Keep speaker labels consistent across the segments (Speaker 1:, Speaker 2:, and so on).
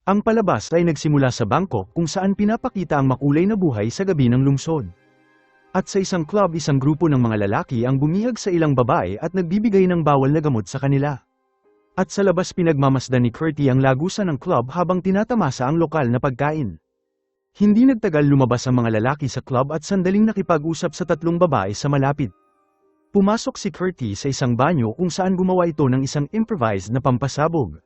Speaker 1: Ang palabas ay nagsimula sa Bangkok kung saan pinapakita ang makulay na buhay sa gabi ng lungsod. At sa isang club isang grupo ng mga lalaki ang bumihag sa ilang babae at nagbibigay ng bawal na gamot sa kanila. At sa labas pinagmamasdan ni Curti ang lagusan ng club habang tinatamasa ang lokal na pagkain. Hindi nagtagal lumabas ang mga lalaki sa club at sandaling nakipag-usap sa tatlong babae sa malapit. Pumasok si Curti sa isang banyo kung saan gumawa ito ng isang improvised na pampasabog.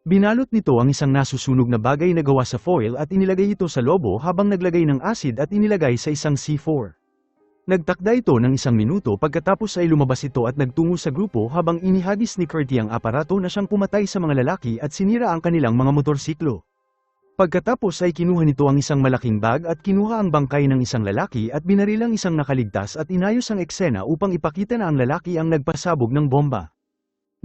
Speaker 1: Binalot nito ang isang nasusunog na bagay na gawa sa foil at inilagay ito sa lobo habang naglagay ng acid at inilagay sa isang C4. Nagtakda ito ng 1 minuto pagkatapos ay lumabas ito at nagtungo sa grupo habang inihagis ni Curti ang aparato na siyang pumatay sa mga lalaki at sinira ang kanilang mga motorsiklo. Pagkatapos ay kinuha nito ang isang malaking bag at kinuha ang bangkay ng isang lalaki at binaril ang isang nakaligtas at inayos ang eksena upang ipakita na ang lalaki ang nagpasabog ng bomba.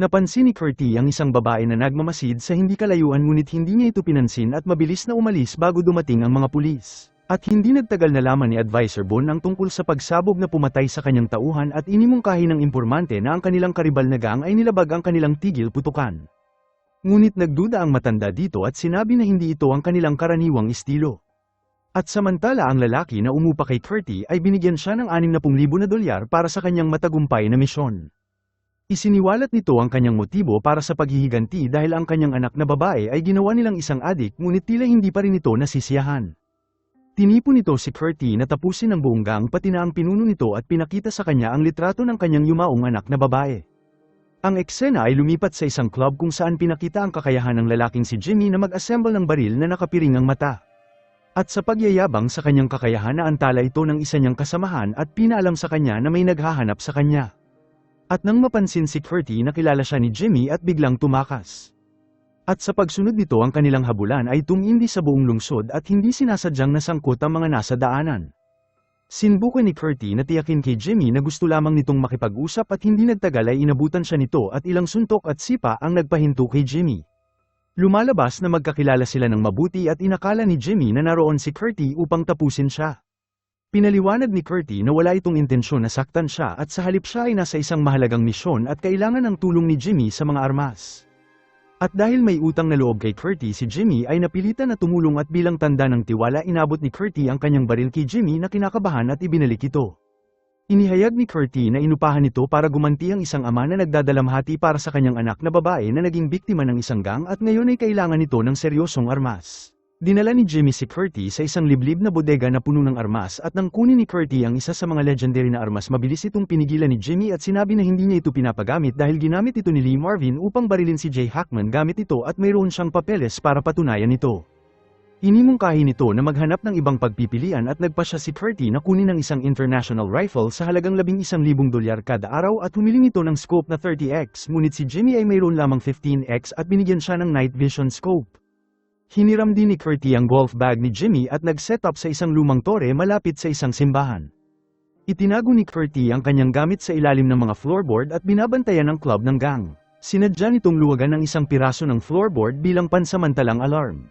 Speaker 1: Napansin ni Curti ang isang babae na nagmamasid sa hindi kalayuan ngunit hindi niya ito pinansin at mabilis na umalis bago dumating ang mga pulis. At hindi nagtagal nalaman ni Advisor Bon ang tungkol sa pagsabog na pumatay sa kanyang tauhan at inimungkahi ng impormante na ang kanilang karibal na gang ay nilabag ang kanilang tigil putukan. Ngunit nagduda ang matanda dito at sinabi na hindi ito ang kanilang karaniwang estilo. At samantala ang lalaki na umupa kay Curti ay binigyan siya ng $60,000 para sa kanyang matagumpay na misyon. Isiniwalat nito ang kanyang motibo para sa paghihiganti dahil ang kanyang anak na babae ay ginawa nilang isang adik ngunit tila hindi pa rin ito nasisiyahan. Tinipon nito si Curti na tapusin ang buong gang pati na ang pinuno nito at pinakita sa kanya ang litrato ng kanyang yumaong anak na babae. Ang eksena ay lumipat sa isang club kung saan pinakita ang kakayahan ng lalaking si Jimmy na mag-assemble ng baril na nakapiring ang mata. At sa pagyayabang sa kanyang kakayahan na antala ito ng isa niyang kasamahan at pinaalam sa kanya na may naghahanap sa kanya. At nang mapansin si Curti nakilala siya ni Jimmy at biglang tumakas. At sa pagsunod nito ang kanilang habulan ay tumindi sa buong lungsod at hindi sinasadyang nasangkot ang mga nasa daanan. Sinbukan ni Curti na tiyakin kay Jimmy na gusto lamang nitong makipag-usap at hindi nagtagal ay inabutan siya nito at ilang suntok at sipa ang nagpahinto kay Jimmy. Lumalabas na magkakilala sila ng mabuti at inakala ni Jimmy na naroon si Curti upang tapusin siya. Pinaliwanag ni Curti na wala itong intensyon na saktan siya at sa halip siya ay nasa isang mahalagang misyon at kailangan ng tulong ni Jimmy sa mga armas. At dahil may utang na loob kay Curti si Jimmy ay napilitan na tumulong at bilang tanda ng tiwala inabot ni Curti ang kanyang baril kay Jimmy na kinakabahan at ibinalik ito. Inihayag ni Curti na inupahan ito para gumanti ang isang ama na nagdadalamhati para sa kanyang anak na babae na naging biktima ng isang gang at ngayon ay kailangan nito ng seryosong armas. Dinala ni Jimmy si Curti sa isang liblib na bodega na puno ng armas at nang kunin ni Curti ang isa sa mga legendary na armas mabilis itong pinigilan ni Jimmy at sinabi na hindi niya ito pinapagamit dahil ginamit ito ni Lee Marvin upang barilin si Jay Hackman gamit ito at mayroon siyang papeles para patunayan ito. Inimungkahi nito na maghanap ng ibang pagpipilian at nagpasya si Curti na kunin ang isang international rifle sa halagang $11,000 kada araw at humiling ito ng scope na 30x ngunit si Jimmy ay mayroon lamang 15x at binigyan siya ng night vision scope. Hiniram din ni Curti ang golf bag ni Jimmy at nag-set up sa isang lumang tore malapit sa isang simbahan. Itinago ni Curti ang kanyang gamit sa ilalim ng mga floorboard at binabantayan ng club ng gang. Sinadya nitong luwagan ng isang piraso ng floorboard bilang pansamantalang alarm.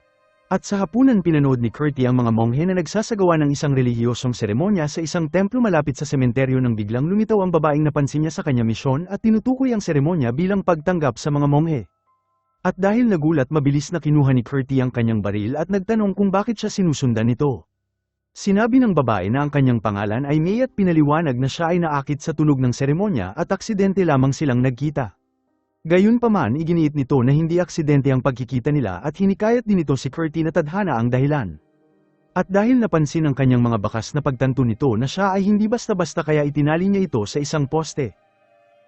Speaker 1: At sa hapunan pinanood ni Curti ang mga monghe na nagsasagawa ng isang relihiyosong seremonya sa isang templo malapit sa sementeryo nang biglang lumitaw ang babaeng napansin niya sa kanya misyon at tinutukoy ang seremonya bilang pagtanggap sa mga monghe. At dahil nagulat mabilis na kinuha ni Curti ang kanyang baril at nagtanong kung bakit siya sinusundan nito. Sinabi ng babae na ang kanyang pangalan ay May at pinaliwanag na siya ay naakit sa tunog ng seremonya at aksidente lamang silang nagkita. Gayunpaman iginiit nito na hindi aksidente ang pagkikita nila at hinikayat din ito si Curti na tadhana ang dahilan. At dahil napansin ang kanyang mga bakas na pagtanto nito na siya ay hindi basta-basta kaya itinali niya ito sa isang poste.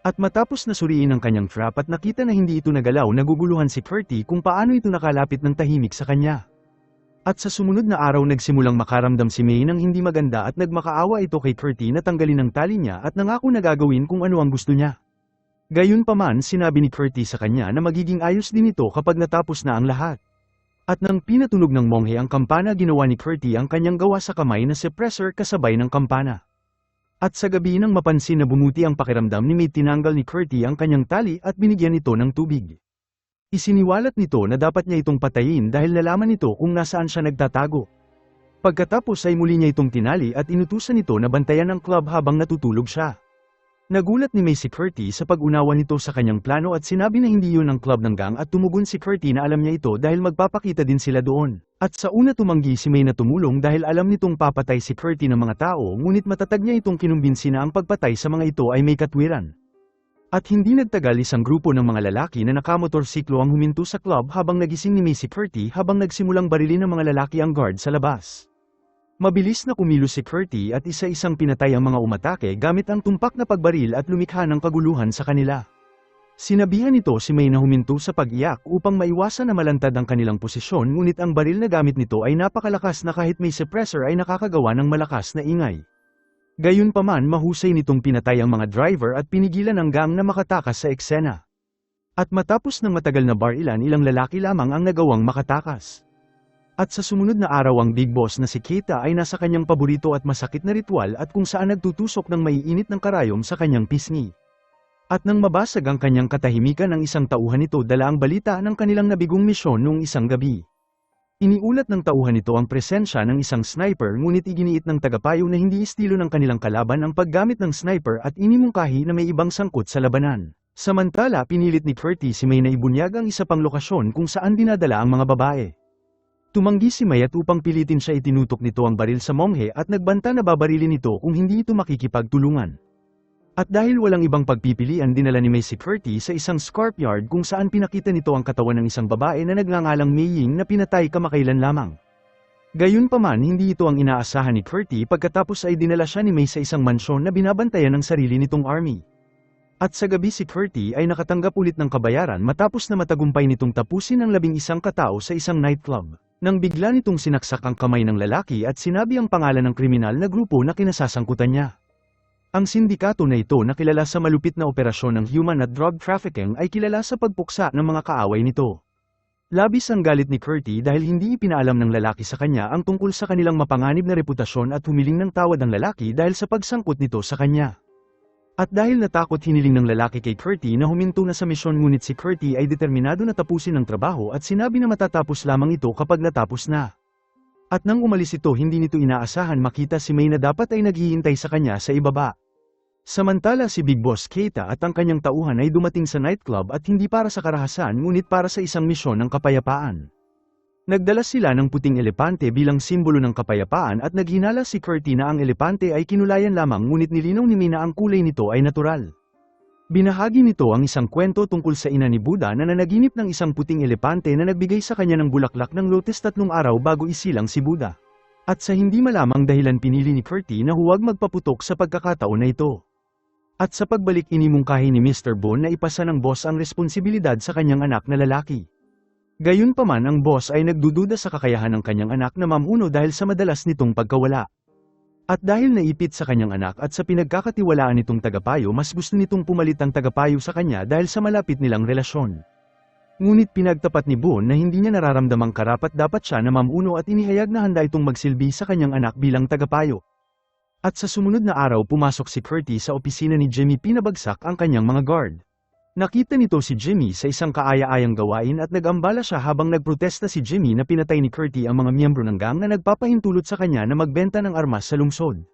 Speaker 1: At matapos na suriin ang kanyang trap at nakita na hindi ito nagalaw naguguluhan si Curti kung paano ito nakalapit ng tahimik sa kanya. At sa sumunod na araw nagsimulang makaramdam si May ng hindi maganda at nagmakaawa ito kay Curti na tanggalin ang tali niya at nangako na gagawin kung ano ang gusto niya. Gayunpaman sinabi ni Curti sa kanya na magiging ayos din ito kapag natapos na ang lahat. At nang pinatunog ng monghe ang kampana ginawa ni Curti ang kanyang gawa sa kamay na suppressor kasabay ng kampana. At sa gabi nang mapansin na bumuti ang pakiramdam ni May tinanggal ni Curti ang kanyang tali at binigyan ito ng tubig. Isiniwalat nito na dapat niya itong patayin dahil nalaman nito kung nasaan siya nagtatago. Pagkatapos ay muli niya itong tinali at inutusan ito na bantayan ang club habang natutulog siya. Nagulat ni May si Curtis sa pag-unawa nito sa kanyang plano at sinabi na hindi yun ang club ng gang at tumugon si Curtis na alam niya ito dahil magpapakita din sila doon. At sa una tumanggi si May na tumulong dahil alam nitong papatay si Curtis ng mga tao ngunit matatag niya itong kinumbinsi na ang pagpatay sa mga ito ay may katwiran. At hindi nagtagal isang grupo ng mga lalaki na nakamotorsiklo ang huminto sa club habang nagising ni May si Curtis habang nagsimulang barilin ng mga lalaki ang guard sa labas. Mabilis na kumilos si Curtis at isa-isang pinatay ang mga umatake gamit ang tumpak na pagbaril at lumikha ng kaguluhan sa kanila. Sinabihan nito si May na huminto sa pag-iyak upang maiwasan na malantad ang kanilang posisyon ngunit ang baril na gamit nito ay napakalakas na kahit may suppressor ay nakakagawa ng malakas na ingay. Gayunpaman mahusay nitong pinatay ang mga driver at pinigilan ang gang na makatakas sa eksena. At matapos ng matagal na barilan ilang lalaki lamang ang nagawang makatakas. At sa sumunod na araw ang big boss na si Keita ay nasa kanyang paborito at masakit na ritual at kung saan nagtutusok ng maiinit ng karayom sa kanyang pisngi. At nang mabasag ang kanyang katahimikan ng isang tauhan nito dala ang balita ng kanilang nabigong misyon noong isang gabi. Iniulat ng tauhan nito ang presensya ng isang sniper ngunit iginiit ng tagapayo na hindi estilo ng kanilang kalaban ang paggamit ng sniper at inimungkahi na may ibang sangkot sa labanan. Samantala pinilit ni Curtis si May na ibunyag ang isa pang lokasyon kung saan dinadala ang mga babae. Tumanggi si May at upang pilitin siya itinutok nito ang baril sa monghe at nagbanta na babarilin ito kung hindi ito makikipagtulungan. At dahil walang ibang pagpipilian dinala ni May si Curtis sa isang scrapyard kung saan pinakita nito ang katawan ng isang babae na nagngangalang Mei Ying na pinatay kamakailan lamang. Gayunpaman hindi ito ang inaasahan ni Curtis pagkatapos ay dinala siya ni May sa isang mansyon na binabantayan ng sarili nitong army. At sa gabi si Curtis ay nakatanggap ulit ng kabayaran matapos na matagumpay nitong tapusin ang 11 katao sa isang nightclub. Nang bigla nitong sinaksak ang kamay ng lalaki at sinabi ang pangalan ng kriminal na grupo na kinasasangkutan niya. Ang sindikato na ito na kilala sa malupit na operasyon ng human at drug trafficking ay kilala sa pagpuksa ng mga kaaway nito. Labis ang galit ni Curtis dahil hindi ipinaalam ng lalaki sa kanya ang tungkol sa kanilang mapanganib na reputasyon at humiling ng tawad ang lalaki dahil sa pagsangkot nito sa kanya. At dahil natakot hiniling ng lalaki kay Curtis na huminto na sa misyon ngunit si Curtis ay determinado na tapusin ang trabaho at sinabi na matatapos lamang ito kapag natapos na. At nang umalis ito hindi nito inaasahan makita si May na dapat ay naghihintay sa kanya sa ibaba. Samantala si Big Boss Keita at ang kanyang tauhan ay dumating sa nightclub at hindi para sa karahasan ngunit para sa isang misyon ng kapayapaan. Nagdala sila ng puting elepante bilang simbolo ng kapayapaan at naghinala si Curtis na ang elepante ay kinulayan lamang ngunit nilinaw ni May na ang kulay nito ay natural. Binahagi nito ang isang kwento tungkol sa ina ni Buddha na nanaginip ng isang puting elepante na nagbigay sa kanya ng bulaklak ng lotus 3 araw bago isilang si Buddha. At sa hindi malamang dahilan pinili ni Curtis na huwag magpaputok sa pagkakataon na ito. At sa pagbalik inimungkahi ni Mr. Bone na ipasa ng boss ang responsibilidad sa kanyang anak na lalaki. Gayunpaman ang boss ay nagdududa sa kakayahan ng kanyang anak na mamuno dahil sa madalas nitong pagkawala. At dahil naipit sa kanyang anak at sa pinagkakatiwalaan nitong tagapayo mas gusto nitong pumalit ang tagapayo sa kanya dahil sa malapit nilang relasyon. Ngunit pinagtapat ni Boone na hindi niya nararamdamang karapat-dapat siya na mamuno at inihayag na handa itong magsilbi sa kanyang anak bilang tagapayo. At sa sumunod na araw pumasok si Curtis sa opisina ni Jimmy pinabagsak ang kanyang mga guard. Nakita nito si Jimmy sa isang kaaya-ayang gawain at nag-ambala siya habang nagprotesta si Jimmy na pinatay ni Curtis ang mga miyembro ng gang na nagpapahintulot sa kanya na magbenta ng armas sa lungsod.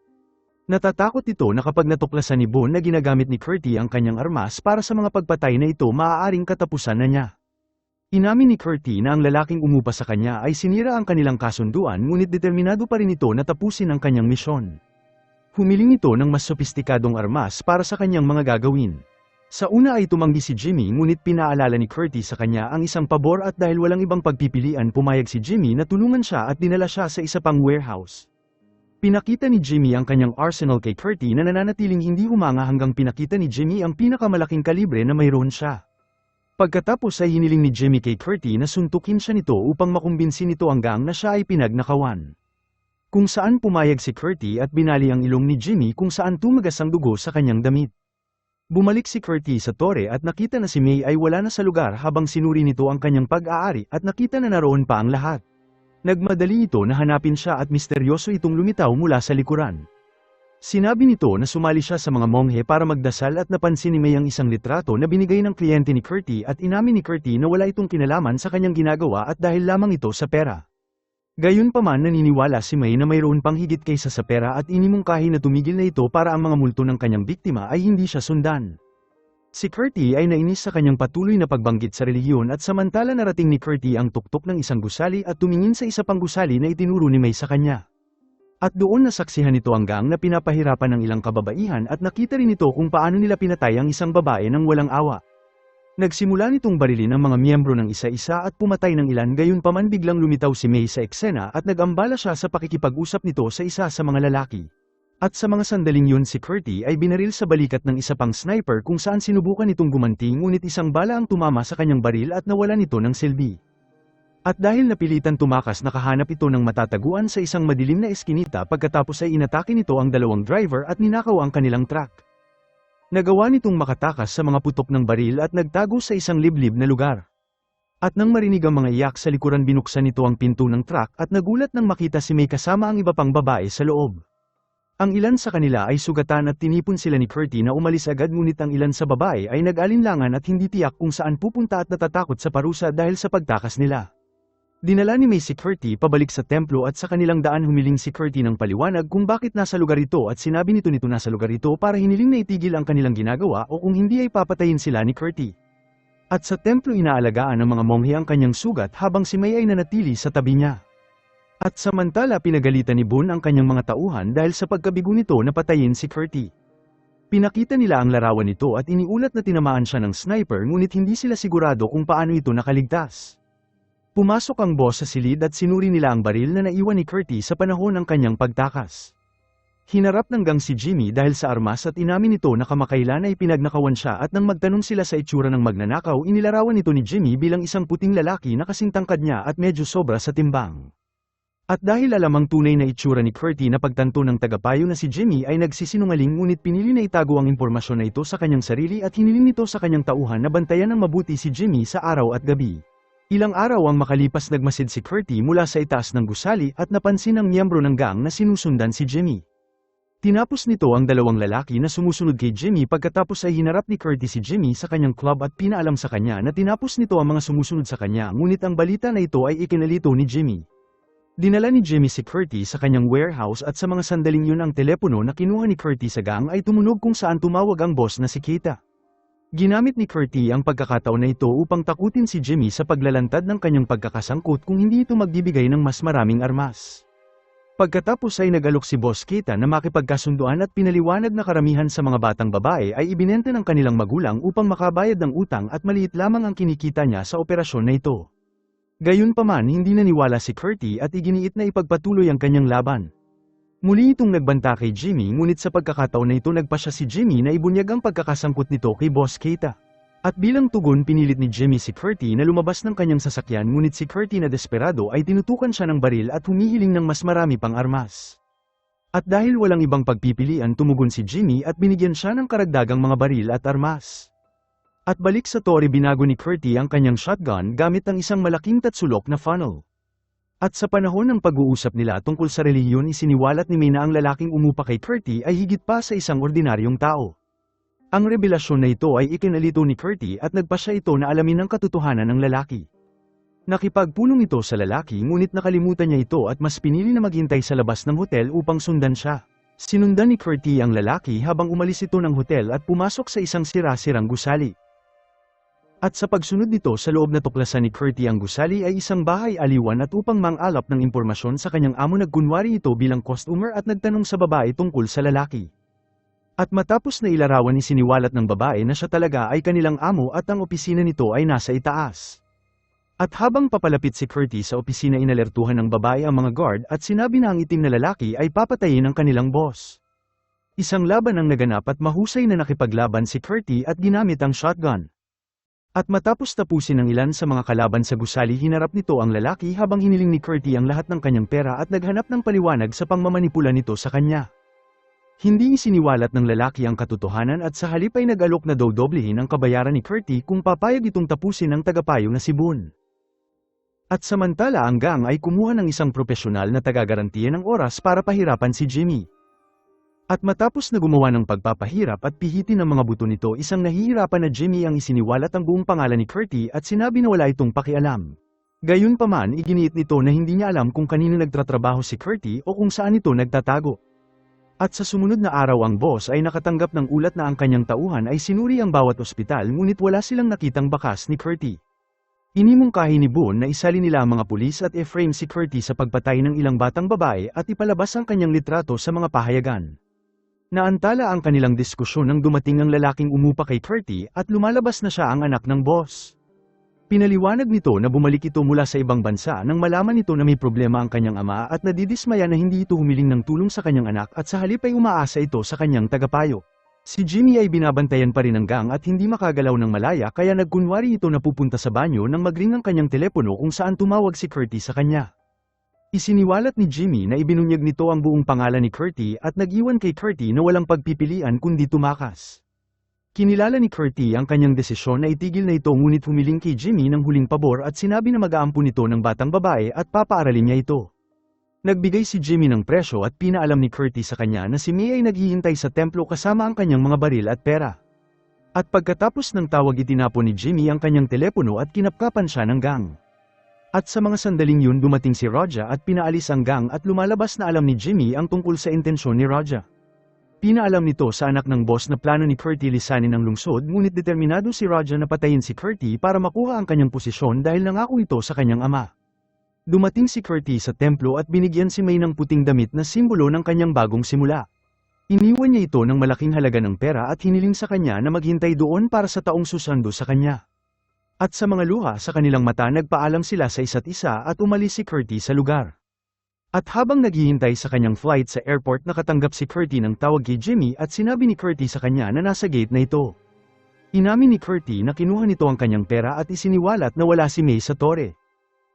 Speaker 1: Natatakot ito na kapag natuklasan ni Boone na ginagamit ni Curtis ang kanyang armas para sa mga pagpatay na ito maaaring katapusan na niya. Inamin ni Curtis na ang lalaking umupa sa kanya ay sinira ang kanilang kasunduan ngunit determinado pa rin ito na tapusin ang kanyang misyon. Humiling ito ng mas sopistikadong armas para sa kanyang mga gagawin. Sa una ay tumanggi si Jimmy ngunit pinaalala ni Curtis sa kanya ang isang pabor at dahil walang ibang pagpipilian pumayag si Jimmy na tulungan siya at dinala siya sa isa pang warehouse. Pinakita ni Jimmy ang kanyang arsenal kay Curtis na nananatiling hindi humanga hanggang pinakita ni Jimmy ang pinakamalaking kalibre na mayroon siya. Pagkatapos ay hiniling ni Jimmy kay Curtis na suntukin siya nito upang makumbinsi nito ang gang na siya ay pinagnakawan. Kung saan pumayag si Curtis at binali ang ilong ni Jimmy kung saan tumagas ang dugo sa kanyang damit. Bumalik si Curtis sa tore at nakita na si May ay wala na sa lugar habang sinuri nito ang kanyang pag-aari at nakita na naroon pa ang lahat. Nagmadali ito na hanapin siya at misteryoso itong lumitaw mula sa likuran. Sinabi nito na sumali siya sa mga monghe para magdasal at napansin ni May ang isang litrato na binigay ng kliyente ni Curtis at inamin ni Curtis na wala itong kinalaman sa kanyang ginagawa at dahil lamang ito sa pera. Gayunpaman naniniwala si May na mayroon pang higit kaysa sa pera at inimungkahi na tumigil na ito para ang mga multo ng kanyang biktima ay hindi siya sundan. Si Curty ay nainis sa kanyang patuloy na pagbanggit sa relihiyon at samantala narating ni Curty ang tuktok ng isang gusali at tumingin sa isa pang gusali na itinuro ni May sa kanya. At doon nasaksihan nito ang gang na pinapahirapan ng ilang kababaihan at nakita rin ito kung paano nila pinatay ang isang babae ng walang awa. Nagsimula nitong barilin ang mga miyembro ng isa-isa at pumatay ng ilan, gayunpaman biglang lumitaw si May sa eksena at nag-ambala siya sa pakikipag-usap nito sa isa sa mga lalaki. At sa mga sandaling yun si Curty ay binaril sa balikat ng isa pang sniper kung saan sinubukan nitong gumanti ngunit isang bala ang tumama sa kanyang baril at nawala nito ng silbi. At dahil napilitan tumakas nakahanap ito ng matataguan sa isang madilim na eskinita pagkatapos ay inatake nito ang dalawang driver at ninakaw ang kanilang truck. Nagawa nitong makatakas sa mga putok ng baril at nagtago sa isang liblib na lugar. At nang marinig ang mga iyak sa likuran binuksan nito ang pinto ng truck at nagulat nang makita si May kasama ang iba pang babae sa loob. Ang ilan sa kanila ay sugatan at tinipon sila ni Curty na umalis agad ngunit ang ilan sa babae ay nag-alinlangan at hindi tiyak kung saan pupunta at natatakot sa parusa dahil sa pagtakas nila. Dinala ni May si Curty pabalik sa templo at sa kanilang daan humiling si Curty ng paliwanag kung bakit nasa lugar ito at sinabi nito nasa lugar ito para hiniling na itigil ang kanilang ginagawa o kung hindi ay papatayin sila ni Curty. At sa templo inaalagaan ng mga monghe ang kanyang sugat habang si May ay nanatili sa tabi niya. At samantala pinagalitan ni Boone ang kanyang mga tauhan dahil sa pagkabigo nito na patayin si Curty. Pinakita nila ang larawan nito at iniulat na tinamaan siya ng sniper ngunit hindi sila sigurado kung paano ito nakaligtas. Pumasok ang boss sa silid at sinuri nila ang baril na naiwan ni Curty sa panahon ng kanyang pagtakas. Hinarap ng gang si Jimmy dahil sa armas at inamin nito na kamakailan ay pinagnakawan siya at nang magtanong sila sa itsura ng magnanakaw inilarawan nito ni Jimmy bilang isang puting lalaki na kasing tangkad niya at medyo sobra sa timbang. At dahil alam ang tunay na itsura ni Curty na pagtanto ng tagapayo na si Jimmy ay nagsisinungaling ngunit pinili na itago ang impormasyon na ito sa kanyang sarili at hiniling nito sa kanyang tauhan na bantayan ng mabuti si Jimmy sa araw at gabi. Ilang araw ang makalipas nagmasid si Curty mula sa itaas ng gusali at napansin ng miyembro ng gang na sinusundan si Jimmy. Tinapos nito ang dalawang lalaki na sumusunod kay Jimmy pagkatapos ay hinarap ni Curty si Jimmy sa kanyang club at pinaalam sa kanya na tinapos nito ang mga sumusunod sa kanya ngunit ang balita na ito ay ikinalito ni Jimmy. Dinala ni Jimmy si Curty sa kanyang warehouse at sa mga sandaling yun ang telepono na kinuha ni Curty sa gang ay tumunog kung saan tumawag ang boss na si Kita. Ginamit ni Curty ang pagkakataon na ito upang takutin si Jimmy sa paglalantad ng kanyang pagkakasangkot kung hindi ito magbibigay ng mas maraming armas. Pagkatapos ay nag-alok si Boss Kita na makipagkasunduan at pinaliwanag na karamihan sa mga batang babae ay ibinenta ng kanilang magulang upang makabayad ng utang at maliit lamang ang kinikita niya sa operasyon na ito. Gayunpaman hindi naniwala si Curty at iginiit na ipagpatuloy ang kanyang laban. Muli itong nagbanta kay Jimmy ngunit sa pagkakataon na ito nagpasya si Jimmy na ibunyag ang pagkakasangkot nito kay Boss Keita. At bilang tugon pinilit ni Jimmy si Curty na lumabas ng kanyang sasakyan ngunit si Curty na desperado ay tinutukan siya ng baril at humihiling ng mas marami pang armas. At dahil walang ibang pagpipilian tumugon si Jimmy at binigyan siya ng karagdagang mga baril at armas. At balik sa tore binago ni Curty ang kanyang shotgun gamit ang isang malaking tatsulok na funnel. At sa panahon ng pag-uusap nila tungkol sa relihiyon isiniwalat ni May na ang lalaking umupa kay Curty ay higit pa sa isang ordinaryong tao. Ang revelasyon na ito ay ikinalito ni Curty at nagpasya ito na alamin ang katotohanan ng lalaki. Nakipagpulong ito sa lalaki ngunit nakalimutan niya ito at mas pinili na maghintay sa labas ng hotel upang sundan siya. Sinundan ni Curty ang lalaki habang umalis ito ng hotel at pumasok sa isang sira-sirang gusali. At sa pagsunod nito sa loob na tuklasan ni Curty ang gusali ay isang bahay aliwan at upang mang-alap ng impormasyon sa kanyang amo nagkunwari ito bilang customer at nagtanong sa babae tungkol sa lalaki. At matapos na ilarawan ni siniwalat ng babae na siya talaga ay kanilang amo at ang opisina nito ay nasa itaas. At habang papalapit si Curty sa opisina inalertuhan ng babae ang mga guard at sinabi na ang itim na lalaki ay papatayin ang kanilang boss. Isang laban ang naganap at mahusay na nakipaglaban si Curty at ginamit ang shotgun. At matapos tapusin ng ilan sa mga kalaban sa gusali hinarap nito ang lalaki habang hiniling ni Curty ang lahat ng kanyang pera at naghanap ng paliwanag sa pangmamanipula nito sa kanya. Hindi isiniwalat ng lalaki ang katotohanan at sa halip ay nag-alok na doblehin ang kabayaran ni Curty kung papayag itong tapusin ng tagapayo na si Boone. At samantala ang gang ay kumuha ng isang propesyonal na taga-garantiya ng oras para pahirapan si Jimmy. At matapos na gumawa ng pagpapahirap at pihitin ng mga buto nito isang nahihirapan na Jimmy ang isiniwalat ang buong pangalan ni Curty at sinabi na wala itong pakialam. Gayunpaman iginiit nito na hindi niya alam kung kanino nagtatrabaho si Curti o kung saan ito nagtatago. At sa sumunod na araw ang boss ay nakatanggap ng ulat na ang kanyang tauhan ay sinuri ang bawat ospital ngunit wala silang nakitang bakas ni Curti. Inimungkahi ni Boone na isali nila ang mga pulis at i-frame si Curti sa pagpatay ng ilang batang babae at ipalabas ang kanyang litrato sa mga pahayagan. Naantala ang kanilang diskusyon nang dumating ang lalaking umupa kay Curti at lumalabas na siya ang anak ng boss. Pinaliwanag nito na bumalik ito mula sa ibang bansa nang malaman nito na may problema ang kanyang ama at nadidismaya na hindi ito humiling ng tulong sa kanyang anak at sa halip ay umaasa ito sa kanyang tagapayo. Si Jimmy ay binabantayan pa rin ng gang at hindi makagalaw ng malaya kaya nagkunwari ito na pupunta sa banyo nang magring ang kanyang telepono kung saan tumawag si Curti sa kanya. Isiniwalat ni Jimmy na ibinunyag nito ang buong pangalan ni Curti at nag-iwan kay Curti na walang pagpipilian kundi tumakas. Kinilala ni Curti ang kanyang desisyon na itigil na ito ngunit humiling kay Jimmy ng huling pabor at sinabi na mag-aampun ito ng batang babae at papaaralin niya ito. Nagbigay si Jimmy ng presyo at pinaalam ni Curti sa kanya na si May ay naghihintay sa templo kasama ang kanyang mga baril at pera. At pagkatapos ng tawag itinapon ni Jimmy ang kanyang telepono at kinapkapan siya ng gang. At sa mga sandaling yun dumating si Roja at pinaalis ang gang at lumalabas na alam ni Jimmy ang tungkol sa intensyon ni Roja. Pinaalam nito sa anak ng boss na plano ni Curti lisanin ang lungsod ngunit determinado si Roja na patayin si Curti para makuha ang kanyang posisyon dahil nangako ito sa kanyang ama. Dumating si Curti sa templo at binigyan si May ng puting damit na simbolo ng kanyang bagong simula. Iniwan niya ito ng malaking halaga ng pera at hiniling sa kanya na maghintay doon para sa taong susando sa kanya. At sa mga luha sa kanilang mata nagpaalam sila sa isa't isa at umalis si Curti sa lugar. At habang naghihintay sa kanyang flight sa airport nakatanggap si Curti ng tawag kay Jimmy at sinabi ni Curti sa kanya na nasa gate na ito. Inamin ni Curti na kinuha nito ang kanyang pera at isiniwalat na wala si May sa tore.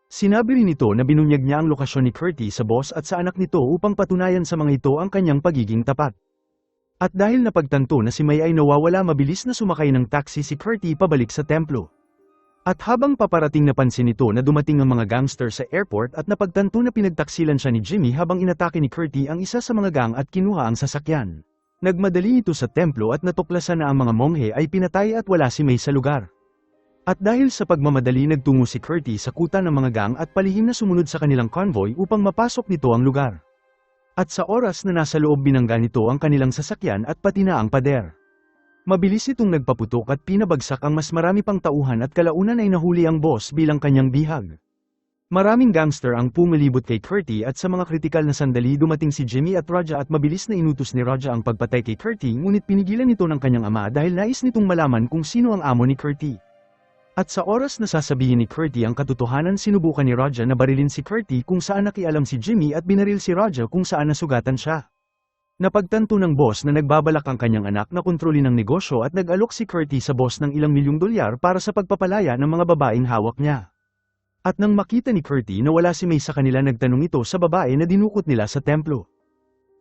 Speaker 1: Sinabi rin nito na binunyag niya ang lokasyon ni Curti sa boss at sa anak nito upang patunayan sa mga ito ang kanyang pagiging tapat. At dahil napagtanto na si May ay nawawala mabilis na sumakay ng taxi si Curti pabalik sa templo. At habang paparating napansin nito na dumating ang mga gangster sa airport at napagtanto na pinagtaksilan siya ni Jimmy habang inatake ni Curti ang isa sa mga gang at kinuha ang sasakyan. Nagmadali ito sa templo at natuklasan na ang mga monghe ay pinatay at wala si May sa lugar. At dahil sa pagmamadali nagtungo si Curti sa kuta ng mga gang at palihim na sumunod sa kanilang convoy upang mapasok nito ang lugar. At sa oras na nasa loob binangga nito ang kanilang sasakyan at pati na ang pader. Mabilis itong nagpaputok at pinabagsak ang mas marami pang tauhan at kalaunan ay nahuli ang boss bilang kanyang bihag. Maraming gangster ang pumalibot kay Curti at sa mga kritikal na sandali dumating si Jimmy at Roja at mabilis na inutos ni Roja ang pagpatay kay Curti ngunit pinigilan ito ng kanyang ama dahil nais nitong malaman kung sino ang amo ni Curti. At sa oras na sasabihin ni Curti ang katotohanan sinubukan ni Roja na barilin si Curti kung saan nakialam si Jimmy at binaril si Roja kung saan nasugatan siya. Napagtanto ng boss na nagbabalak ang kanyang anak na kontrolin ang negosyo at nag-alok si Curti sa boss ng ilang milyong dolyar para sa pagpapalaya ng mga babaeng hawak niya. At nang makita ni Curti na wala si May sa kanila nagtanong ito sa babae na dinukot nila sa templo.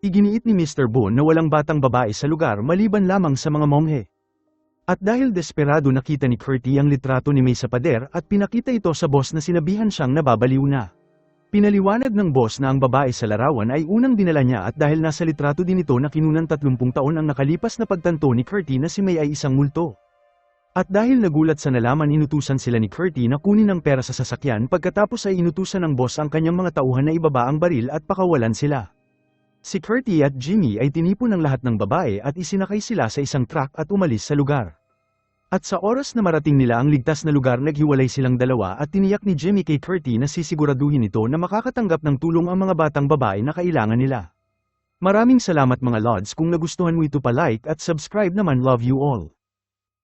Speaker 1: Iginiit ni Mr. Boone na walang batang babae sa lugar maliban lamang sa mga monghe. At dahil desperado nakita ni Curti ang litrato ni May sa pader at pinakita ito sa boss na sinabihan siyang nababaliw na. Pinaliwanag ng boss na ang babae sa larawan ay unang dinala niya at dahil nasa litrato din ito na kinunan 30 taon ang nakalipas na pagtanto ni Curti na si May ay isang multo. At dahil nagulat sa nalaman inutusan sila ni Curti na kunin ang pera sa sasakyan pagkatapos ay inutusan ng boss ang kanyang mga tauhan na ibaba ang baril at pakawalan sila. Si Curti at Jimmy ay tinipon ng lahat ng babae at isinakay sila sa isang truck at umalis sa lugar. At sa oras na marating nila ang ligtas na lugar naghiwalay silang dalawa at tiniyak ni Jimmy kay Curti na sisiguraduhin ito na makakatanggap ng tulong ang mga batang babae na kailangan nila. Maraming salamat mga lods kung nagustuhan mo ito pa-like at subscribe naman, love you all.